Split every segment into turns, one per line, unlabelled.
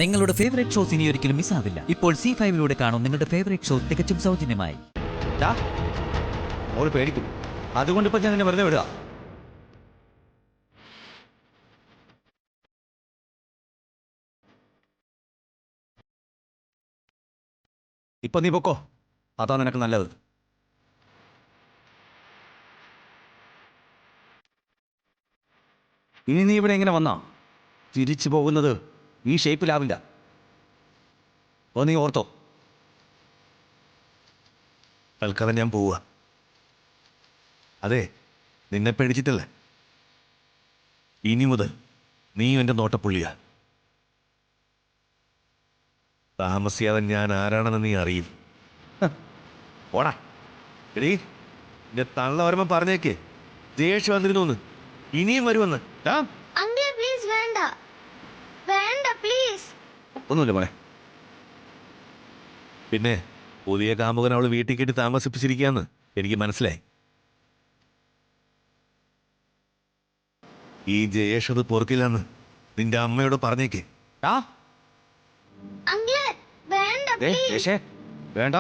നിങ്ങളുടെ favourite shows ഇനി ഒരിക്കലും മിസ്സാവില്ല. ഇപ്പോൾ C5 കാണും നിങ്ങളുടെ ഫേവറേറ്റ് ഷോ തികച്ചും സൗജന്യമായി.
പേടിക്കും, അതുകൊണ്ട് ഇപ്പൊ ഞാൻ വെറുതെ വിടുക. ഇപ്പൊ നീ പൊക്കോ, അതാ നിനക്ക് നല്ലത്. ഇനി നീ ഇവിടെ എങ്ങനെ വന്നാ തിരിച്ചു പോകുന്നത് ഈ ഷേപ്പിലാവില്ല. ഓ നീ ഓർത്തോ, തൽക്കാലം ഞാൻ പോവുക. അതെ, നിന്നെ പേടിച്ചിട്ടല്ലേ. ഇനി മുതൽ നീയും എൻ്റെ നോട്ടപ്പുള്ളിയാ. താമസിയാതെ ഞാൻ ആരാണെന്ന് നീ അറിയും. ഓടാ എടീ, എൻ്റെ തള്ള വരുമ്പോ പറഞ്ഞേക്കേ ദേഷ്യം വന്നിരുന്നു, ഇനിയും വരുമെന്ന്. ഒന്നുമില്ല മോനെ. പിന്നെ പുതിയ കാമുകൻ അവള് വീട്ടിൽ കെട്ടി താമസിപ്പിച്ചിരിക്കാന്ന് എനിക്ക് മനസ്സിലായി. ഈ ജയേഷ് അത് പൊറുക്കില്ലെന്ന് നിന്റെ അമ്മയോട് പറഞ്ഞേക്കേ. വേണ്ട,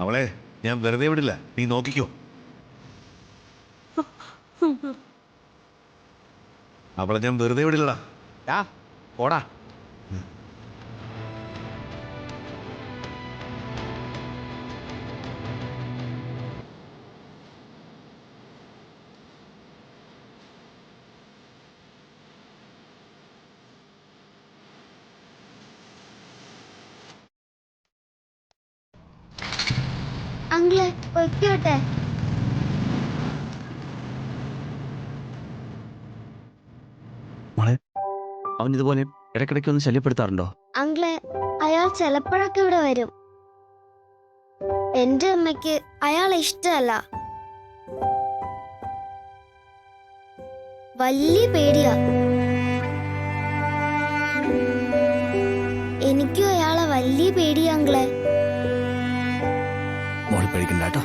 അവളെ ഞാൻ വെറുതെ വിടില്ല, നീ നോക്കിക്കോ. അവളെ ഞാൻ വെറുതെ വിടില്ലടാ. പോടാ.
അങ്കിളെ പൊയ്ക്കോട്ടെ.
മോളെ, അവൻ ഇതുപോലെ ഇടയ്ക്കിടയ്ക്ക് ഒന്ന് ശല്യപ്പെടുത്താറുണ്ടോ?
അങ്കിളെ, അയാൾ ചിലപ്പോഴൊക്കെ ഇവിടെ വരും. എന്റെ അമ്മയ്ക്ക് അയാളെ ഇഷ്ടമല്ല, വലിയ പേടിയാ. എനിക്കും അയാളെ വലിയ പേടിയാ അങ്കിളെ.
മോളെ പേടിക്കണ്ട കേട്ടോ.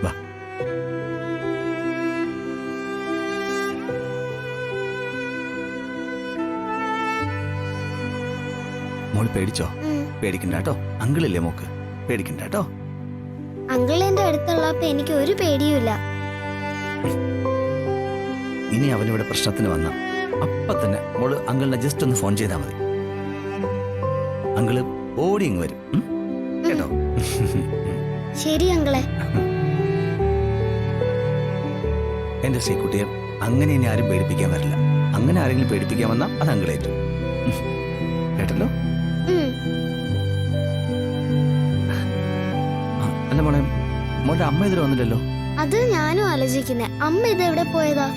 വാ. മോള് പേടിച്ചോ? പേടിക്കണ്ട കേട്ടോ. അങ്കിളില്ലേ മോക്ക്, പേടിക്കണ്ട കേട്ടോ.
അങ്കിൾ എന്റെ അടുത്തുള്ളപ്പോ എനിക്ക് ഒരു പേടിയുമില്ല.
ഇനി അവനിവിടെ പ്രശ്നത്തിന് വന്ന അപ്പൊ തന്നെ മോള് അങ്കിളിനെ ജസ്റ്റ് ഒന്ന് ഫോൺ ചെയ്താൽ മതി. അങ്കിള് ഓടി ഇങ്ങ് വരും കേട്ടോ.
ശരി അങ്കിളെ.
എന്റെ ശ്രീകുട്ടിയെ അങ്ങനെ ഇനി ആരും പേടിപ്പിക്കാൻ വരില്ല. അങ്ങനെ ആരെങ്കിലും പേടിപ്പിക്കാൻ വന്നാൽ അത് അങ്കിളേറ്റു. കേട്ടല്ലോ. അല്ല മോളെ, മോളുടെ അമ്മ ഇതിൽ വന്നില്ലല്ലോ.
അത് ഞാനും ആലോചിക്കുന്നേ. അമ്മ ഇത് എവിടെ പോയതാ?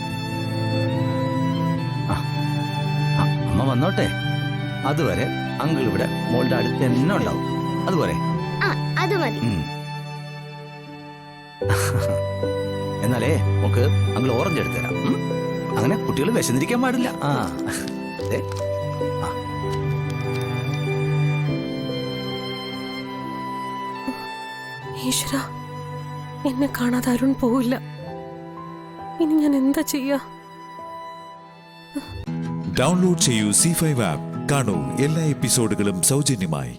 അമ്മ വന്നോട്ടെ, അതുവരെ അങ്കിൾ ഇവിടെ മോളുടെ അടുത്ത് തന്നെ ഉണ്ടാവും. അതുപോലെ
അത് മതി.
എന്നാലേ നമുക്ക് അങ്കിൾ ഓറഞ്ച് എടുത്തു തരാം. അങ്ങനെ കുട്ടികൾ വിശന്നിരിക്കാൻ പാടില്ല.
ഈശ്വര, എന്നെ കാണാതെ അരുൺ പോവില്ല. ഇനി ഞാൻ എന്താ ചെയ്യാ?
ഡൗൺലോഡ് ചെയ്യൂ C5 ആപ്പ്. കാണൂ എല്ലാ എപ്പിസോഡുകളും സൗജന്യമായി.